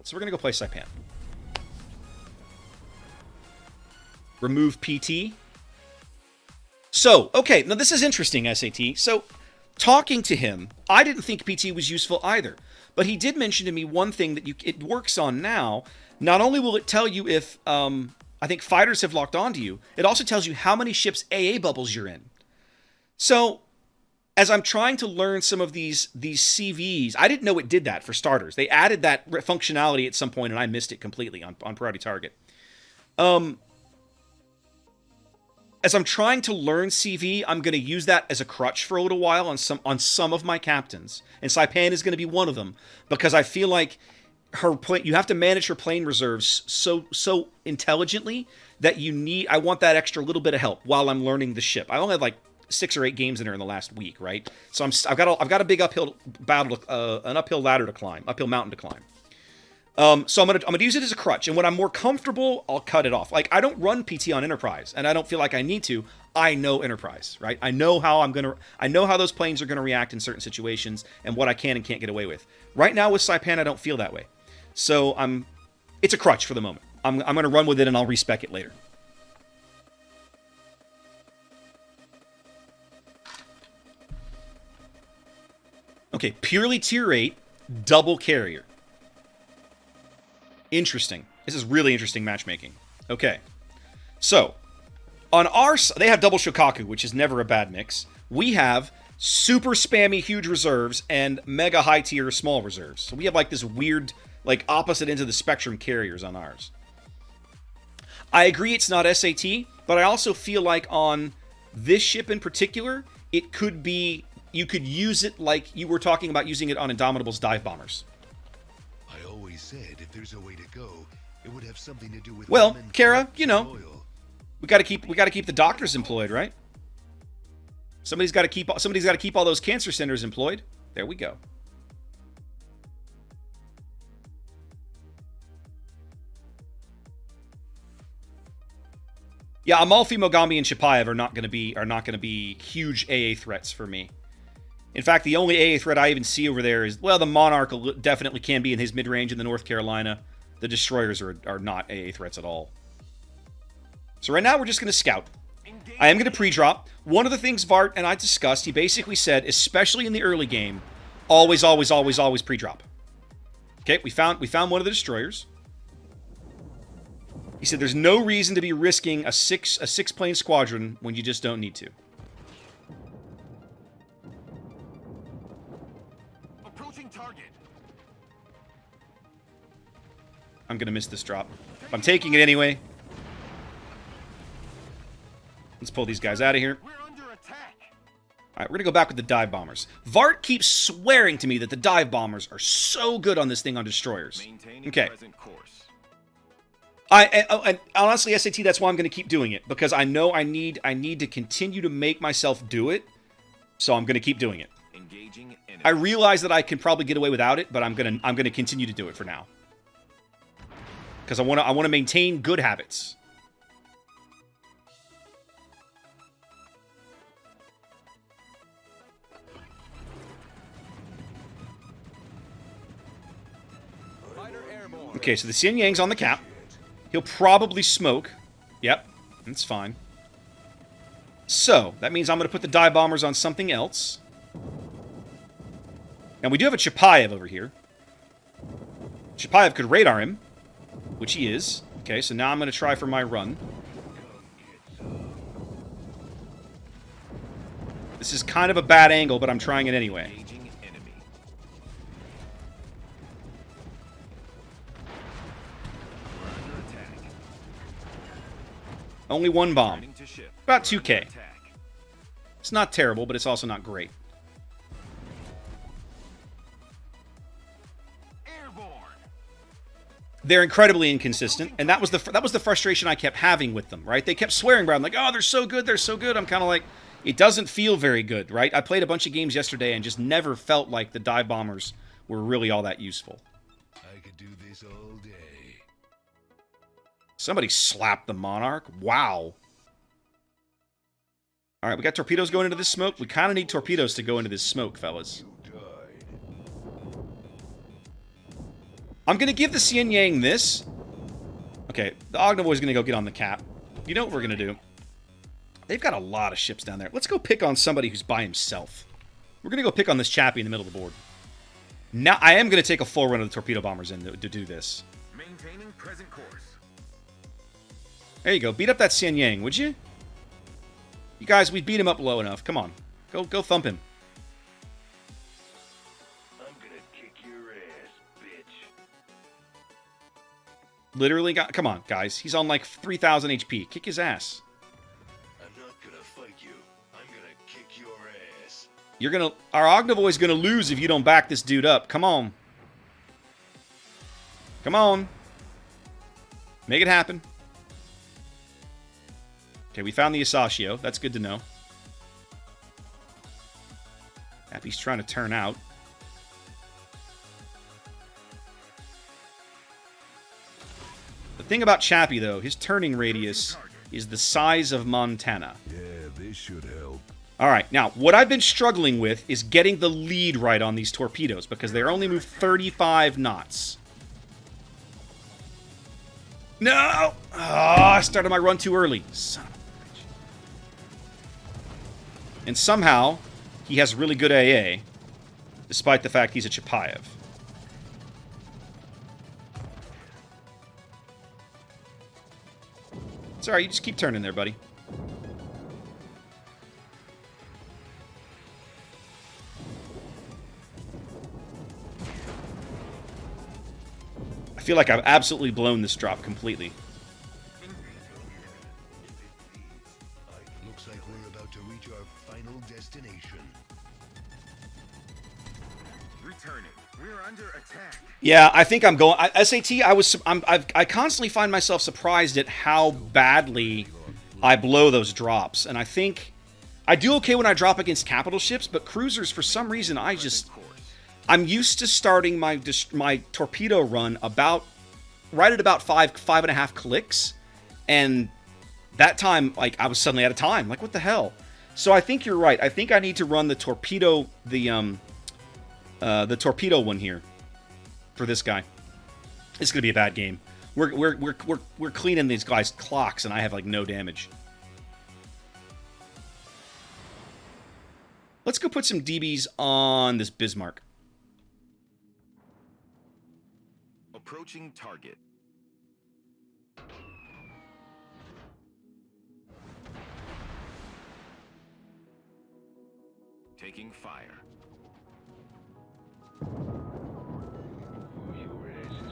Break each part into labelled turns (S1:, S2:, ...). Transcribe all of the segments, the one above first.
S1: So we're going to go play Saipan. Remove PT. So, okay, now this is interesting, SAT. So, talking to him, I didn't think PT was useful either. But he did mention to me one thing that it works on now. Not only will it tell you if, I think, fighters have locked onto you, it also tells you how many ships' AA bubbles you're in. So, as I'm trying to learn some of these CVs, I didn't know it did that for starters. They added that functionality at some point, and I missed it completely on Priority Target. As I'm trying to learn CV, I'm going to use that as a crutch for a little while on some of my captains. And Saipan is going to be one of them, because I feel like you have to manage her plane reserves so intelligently that I want that extra little bit of help while I'm learning the ship. I only had like 6 or 8 games in her in the last week, right? So I've got a big uphill battle, an uphill ladder to climb, uphill mountain to climb. So I'm gonna use it as a crutch, and when I'm more comfortable, I'll cut it off. Like, I don't run PT on Enterprise, and I don't feel like I need to. I know Enterprise, right? I know how those planes are gonna react in certain situations, and what I can and can't get away with. Right now with Saipan, I don't feel that way. So it's a crutch for the moment. I'm gonna run with it, and I'll respec it later. Okay, purely Tier 8, double carrier. Interesting. This is really interesting matchmaking. Okay. So, on our side, they have double Shokaku, which is never a bad mix. We have super spammy huge reserves and mega high tier small reserves. So we have like this weird, like opposite ends of the spectrum carriers on ours. I agree it's not SAT, but I also feel like on this ship in particular, it could be, you could use it like you were talking about using it on Indomitable's dive bombers.
S2: I always said if there's a way to go, it would have something to do with.
S1: Well, Kara, you know, we got to keep the doctors employed, right? Somebody's got to keep all those cancer centers employed. There we go. Yeah, Amalfi, Mogami, and Chapayev are not going to be huge AA threats for me. In fact, the only AA threat I even see over there is, well, the Monarch definitely can be in his mid-range in the North Carolina. The destroyers are not AA threats at all. So right now we're just going to scout. I am going to pre-drop. One of the things Vart and I discussed, he basically said, especially in the early game, always pre-drop. Okay, we found one of the destroyers. He said there's no reason to be risking a six plane squadron when you just don't need to.
S2: Approaching target.
S1: I'm gonna miss this drop. I'm taking it anyway. Let's pull these guys out of here.
S2: We're under attack.
S1: Alright, we're gonna go back with the dive bombers. Vart keeps swearing to me that the dive bombers are so good on this thing on destroyers. Okay. And honestly, SAT, that's why I'm going to keep doing it, because I know I need to continue to make myself do it, so I'm going to keep doing it. I realize that I can probably get away without it, but I'm going to continue to do it for now, because I want to maintain good habits. Okay, so the Xian Yang's on the cap. He'll probably smoke. Yep, that's fine. So, that means I'm going to put the dive bombers on something else. And we do have a Chapayev over here. Chapayev could radar him, which he is. Okay, so now I'm going to try for my run. This is kind of a bad angle, but I'm trying it anyway. Only one bomb. About 2k. It's not terrible, but it's also not great. They're incredibly inconsistent, and that was the frustration I kept having with them, right? They kept swearing around like, "Oh, they're so good, they're so good." I'm kind of like, it doesn't feel very good, right? I played a bunch of games yesterday and just never felt like the dive bombers were really all that useful.
S2: I could do this all day.
S1: Somebody slapped the Monarch. Wow. All right, we got torpedoes going into this smoke. We kind of need torpedoes to go into this smoke, fellas. I'm going to give the Xian Yang this. Okay, the Ognivoy's going to go get on the cap. You know what we're going to do? They've got a lot of ships down there. Let's go pick on somebody who's by himself. We're going to go pick on this chappie in the middle of the board. Now, I am going to take a full run of the torpedo bombers in to do this.
S3: Maintaining present course.
S1: There you go. Beat up that Xian Yang, would you? You guys, we beat him up low enough. Come on. Go thump him.
S3: I'm gonna kick your ass, bitch.
S1: Literally, come on, guys. He's on like 3,000 HP. Kick his ass.
S2: I'm not gonna fight you. I'm gonna kick your ass.
S1: You're gonna... Our Ognivoy's gonna lose if you don't back this dude up. Come on. Come on. Make it happen. Okay, we found the Isashio. That's good to know. Happy's trying to turn out. The thing about Chappie, though, his turning radius is the size of Montana.
S2: Yeah, this should help.
S1: All right, now, what I've been struggling with is getting the lead right on these torpedoes, because they only move 35 knots. No! Oh, I started my run too early. Son of a bitch. And somehow, he has really good AA, despite the fact he's a Chapayev. It's alright, you just keep turning there, buddy. I feel like I've absolutely blown this drop completely.
S2: Looks like we're about to reach our final destination.
S3: Returning. We're under attack.
S1: Yeah, I think I'm going... SAT, I constantly find myself surprised at how badly I blow those drops. And I think... I do okay when I drop against capital ships, but cruisers, for some reason, I'm used to starting my torpedo run right at about 5.5 clicks, and that time, like, I was suddenly out of time. Like, what the hell? So I think you're right. I think I need to run the torpedo, the torpedo one here for this guy. It's gonna be a bad game. We're cleaning these guys' clocks, and I have like no damage. Let's go put some DBs on this Bismarck.
S3: Approaching target. Taking fire.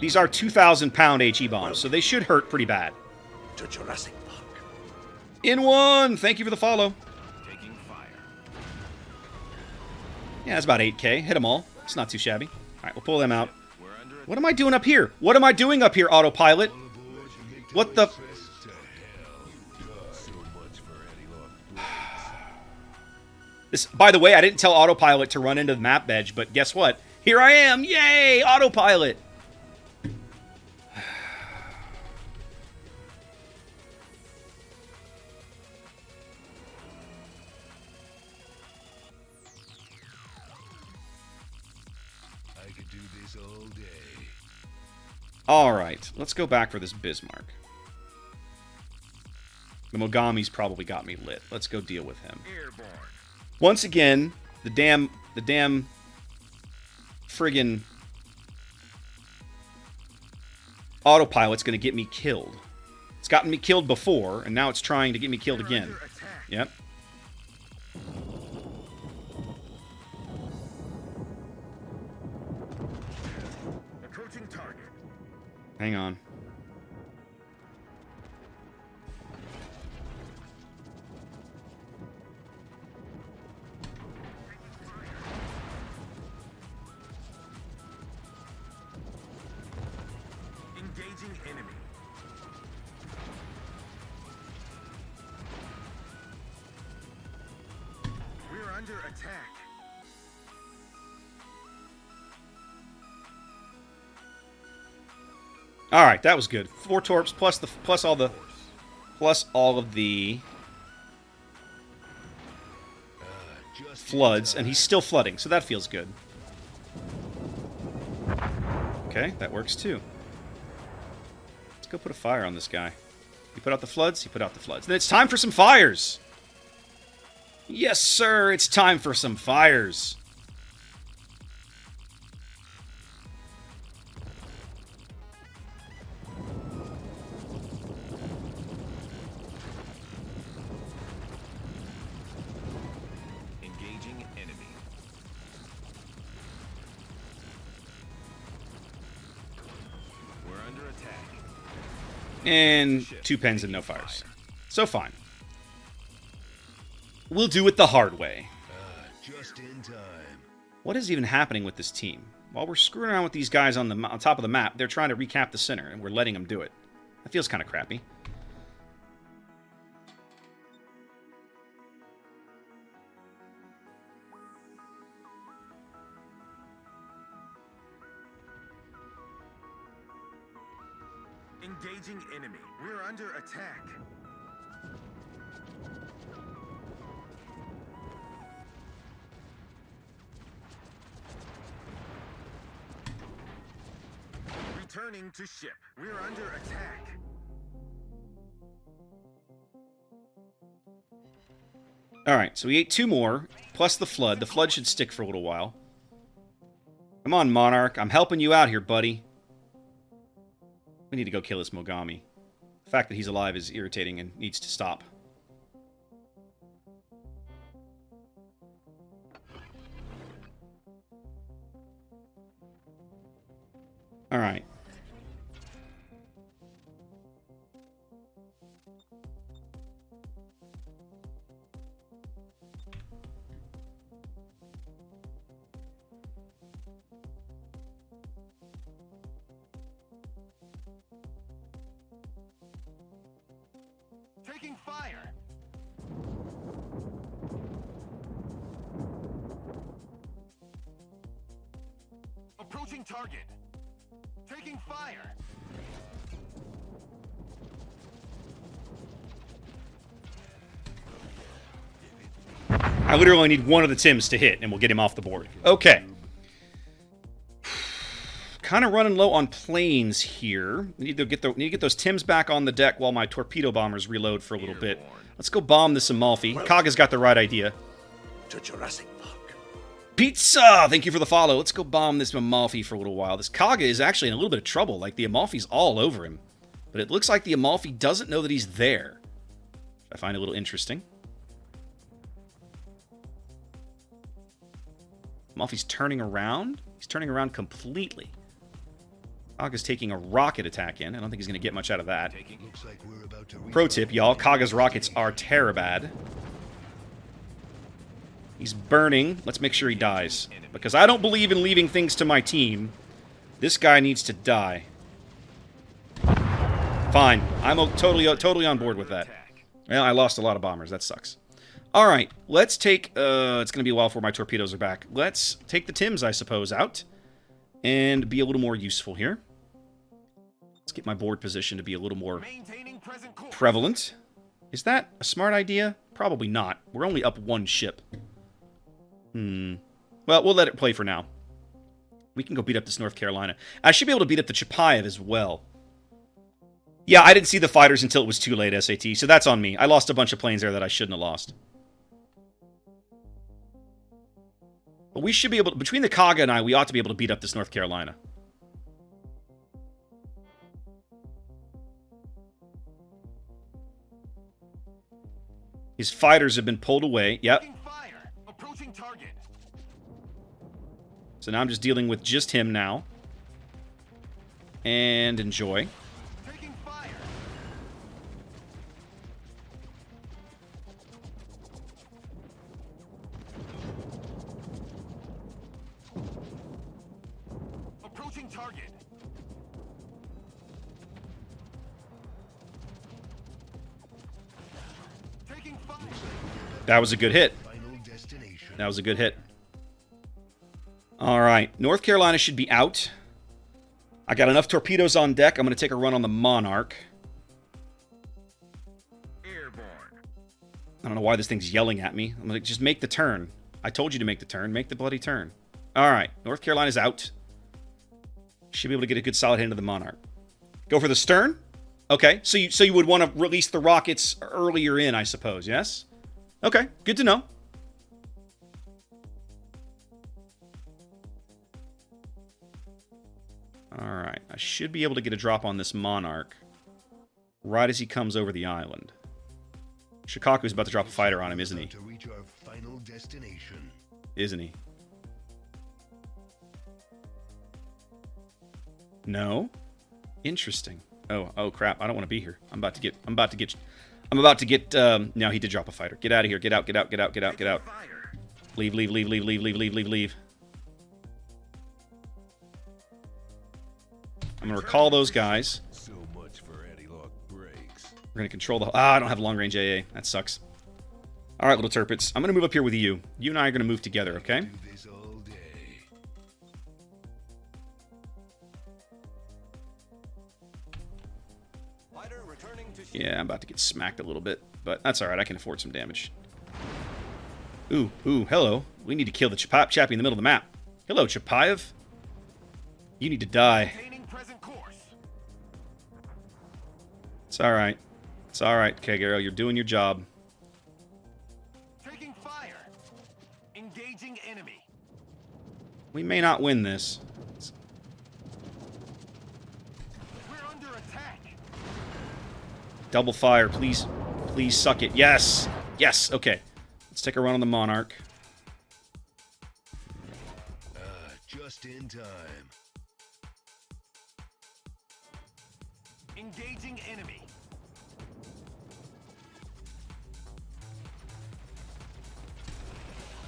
S1: These are 2,000-pound HE bombs, so they should hurt pretty bad.
S3: To Jurassic Park.
S1: In one! Thank you for the follow.
S3: Taking fire.
S1: Yeah, that's about 8K. Hit them all. It's not too shabby. All right, we'll pull them out.
S3: We're under
S1: What am I doing up here? What am I doing up here, autopilot? What the... This, by the way, I didn't tell autopilot to run into the map edge, but guess what? Here I am! Yay! Autopilot!
S2: I could do this all day.
S1: Alright, let's go back for this Bismarck. The Mogami's probably got me lit. Let's go deal with him.
S3: airborne.
S1: Once again, the damn friggin' autopilot's gonna get me killed. It's gotten me killed before, and now it's trying to get me killed
S3: We're
S1: again.
S3: under attack.
S1: Yep.
S3: Approaching target.
S1: Hang on.
S3: Engaging enemy. We're under attack.
S1: All right, that was good. 4 torps plus all of the floods, and he's still flooding, so that feels good. Okay, that works too. Let's go put a fire on this guy. You put out the floods? You put out the floods. Then it's time for some fires! Yes, sir, it's time for some fires.
S3: Engaging enemy. We're under attack.
S1: And 2 pens and no fires. So fine. We'll do it the hard way.
S2: Just in time.
S1: What is even happening with this team? While we're screwing around with these guys on top of the map, they're trying to recap the center, and we're letting them do it. That feels kind of crappy.
S3: Engaging enemy. We're under attack. Returning to ship. We're under attack.
S1: Alright, so we ate 2 more, plus the flood. The flood should stick for a little while. Come on, Monarch. I'm helping you out here, buddy. We need to go kill this Mogami. The fact that he's alive is irritating and needs to stop. Alright.
S3: Taking fire. Approaching target. Taking fire.
S1: I literally need one of the Tims to hit, and we'll get him off the board. Okay. Kind of running low on planes here. We need to get those Tims back on the deck while my torpedo bombers reload for a little bit. Let's go bomb this Amalfi. Kaga's got the right idea.
S4: To Jurassic Park.
S1: Pizza! Thank you for the follow. Let's go bomb this Amalfi for a little while. This Kaga is actually in a little bit of trouble. Like, the Amalfi's all over him. But it looks like the Amalfi doesn't know that he's there. I find it a little interesting. Amalfi's turning around. He's turning around completely. Kaga's taking a rocket attack in. I don't think he's going to get much out of that.
S2: Looks like we're about to
S1: Pro tip, y'all. Kaga's rockets are terribad. He's burning. Let's make sure he dies. Because I don't believe in leaving things to my team. This guy needs to die. Fine. I'm totally on board with that. Well, I lost a lot of bombers. That sucks. Alright, let's take... it's going to be a while before my torpedoes are back. Let's take the Tims, I suppose, out. And be a little more useful here. Let's get my board position to be a little more prevalent. Is that a smart idea? Probably not. We're only up 1 ship. Well, we'll let it play for now. We can go beat up this North Carolina. I should be able to beat up the Chapayev as well. Yeah, I didn't see the fighters until it was too late, SAT, so that's on me. I lost a bunch of planes there that I shouldn't have lost. But we should be able to, between the Kaga and I, we ought to be able to beat up this North Carolina. His fighters have been pulled away. Yep.
S3: Approaching target.
S1: So now I'm just dealing with just him now. And enjoy.
S3: Taking fire. Approaching target. Taking fire.
S1: That was a good hit.
S2: final destination.
S1: That was a good hit. Alright, North Carolina should be out. I got enough torpedoes on deck. I'm going to take a run on the Monarch.
S3: Airborne.
S1: I don't know why this thing's yelling at me. I'm going to just make the turn. I told you to make the turn. Make the bloody turn. Alright, North Carolina's out. Should be able to get a good solid hit into the Monarch. Go for the stern? Okay, so you would want to release the rockets earlier in, I suppose, yes? Okay, good to know. Alright, I should be able to get a drop on this Monarch right as he comes over the island. Shikaku's about to drop a fighter on him, isn't he?
S2: To reach our final destination.
S1: Isn't he? No? Interesting. Oh crap, I don't want to be here. I'm about to get, no, he did drop a fighter. Get out of here, get out. Leave. I'm gonna recall those guys.
S2: So much for anti-lock brakes.
S1: We're gonna control the, I don't have long-range AA. That sucks. Alright, little turpits. I'm gonna move up here with you. You and I are gonna move together, okay?
S2: Do this all day.
S1: Yeah, I'm about to get smacked a little bit, but that's alright. I can afford some damage. Ooh, hello. We need to kill the chappie in the middle of the map. Hello, Chapayev. You need to die. It's alright. It's alright, Kagero. You're doing your job.
S3: Taking fire. Engaging enemy.
S1: We may not win this.
S3: We're under attack.
S1: Double fire, please. Please suck it. Yes! Yes! Okay. Let's take a run on the Monarch.
S2: Just in time.
S3: Engaging enemy.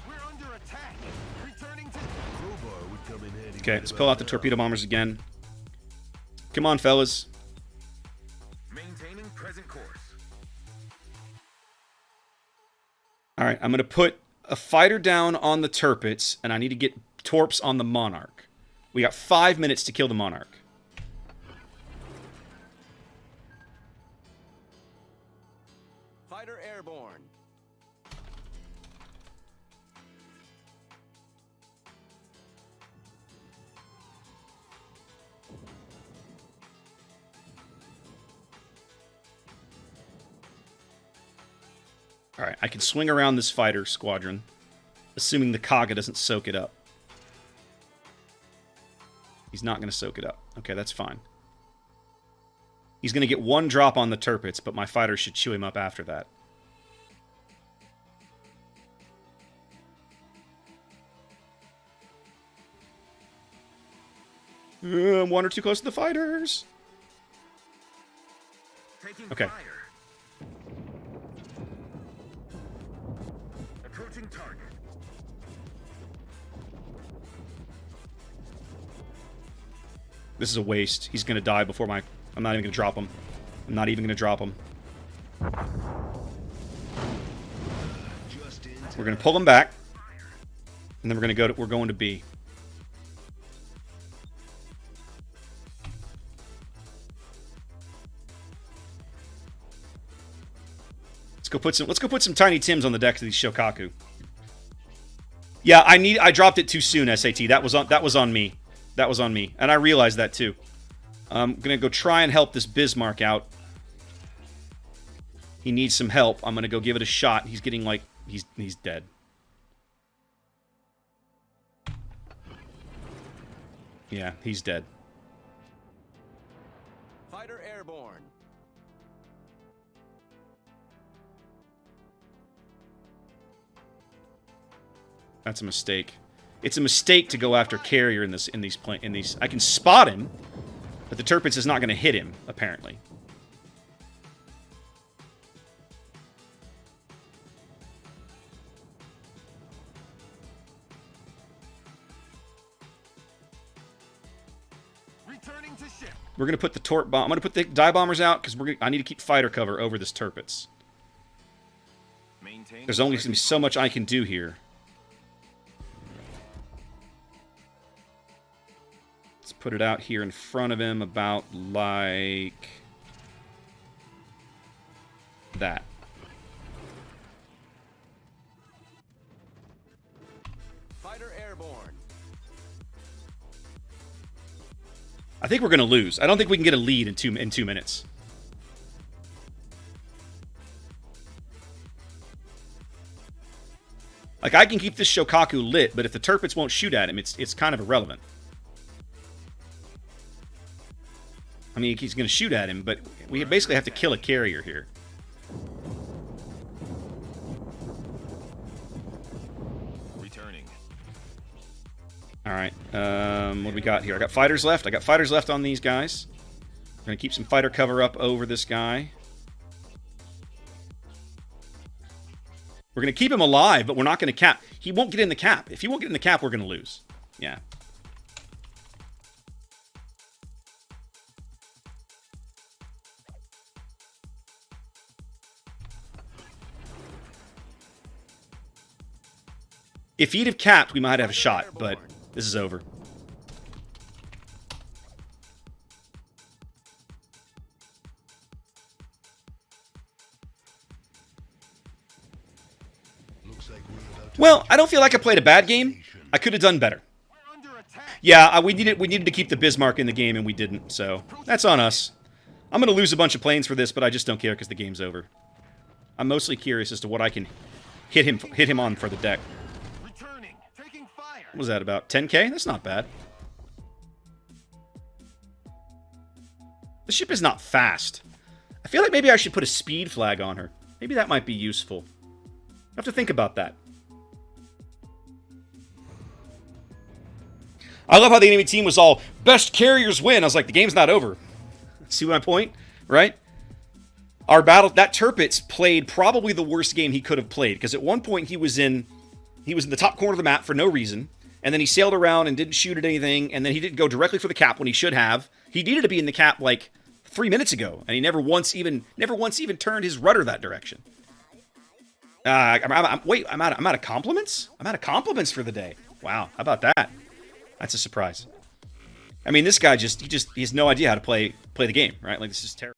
S3: We're under attack. Returning to
S2: Crowbar would come in handy.
S1: Okay,
S2: right
S1: let's
S2: about
S1: pull out the
S2: now.
S1: torpedo bombers again. Come on, fellas.
S3: maintaining present course.
S1: Alright, I'm going to put a fighter down on the turpits, and I need to get torps on the Monarch. We got 5 minutes to kill the Monarch.
S4: Fighter airborne.
S1: Alright, I can swing around this fighter squadron, assuming the Kaga doesn't soak it up. He's not going to soak it up. Okay, that's fine. He's going to get one drop on the turpits, but my fighter should chew him up after that. I'm one or two close to the fighters.
S3: Taking
S1: Okay.
S3: fire. Approaching target.
S1: This is a waste. He's going to die before my... I'm not even going to drop him. I'm not even going to drop him.
S2: Just in
S1: We're going to pull him back. And then we're going to go to... We're going to B. Let's go put some Tiny Tims on the deck of these Shokaku. Yeah, I dropped it too soon, SAT. That was on me. That was on me. And I realized that too. I'm gonna go try and help this Bismarck out. He needs some help. I'm gonna go give it a shot. He's getting like he's dead. Yeah, he's dead.
S4: Fighter airborne.
S1: That's a mistake. It's a mistake to go after carrier in these. I can spot him, but the Turpitz is not going to hit him apparently.
S3: Returning to ship.
S1: We're going to put the torp bomb. I'm going to put the dive bombers out because I need to keep fighter cover over this Turpitz.
S3: Maintain.
S1: There's only going to be so much I can do here. Let's put it out here in front of him about like that.
S4: Fighter airborne.
S1: I think we're going to lose. I don't think we can get a lead in 2 minutes. Like, I can keep this Shokaku lit, but if the Tirpitz won't shoot at him, it's kind of irrelevant. I mean, he's going to shoot at him, but we basically have to kill a carrier here.
S3: Returning.
S1: All right. What do we got here? I got fighters left. I got fighters left on these guys. We're going to keep some fighter cover up over this guy. We're going to keep him alive, but we're not going to cap. He won't get in the cap. If he won't get in the cap, we're going to lose. Yeah. If he'd have capped, we might have a shot, but this is over. Well, I don't feel like I played a bad game. I could have done better. Yeah, we needed to keep the Bismarck in the game, and we didn't, so that's on us. I'm going to lose a bunch of planes for this, but I just don't care because the game's over. I'm mostly curious as to what I can hit him on for the deck. What was that, about 10k? That's not bad. The ship is not fast. I feel like maybe I should put a speed flag on her. Maybe that might be useful. I have to think about that. I love how the enemy team was all, best carriers win. I was like, the game's not over. See my point? Right? Our battle, that Tirpitz played probably the worst game he could have played, because at one point he was in the top corner of the map for no reason, and then he sailed around and didn't shoot at anything, and then he didn't go directly for the cap when he should have. He needed to be in the cap like 3 minutes ago, and he never once even turned his rudder that direction. Wait, I'm out of compliments? I'm out of compliments for the day. Wow, how about that? That's a surprise. I mean, this guy he has no idea how to play the game, right? Like, this is terrible.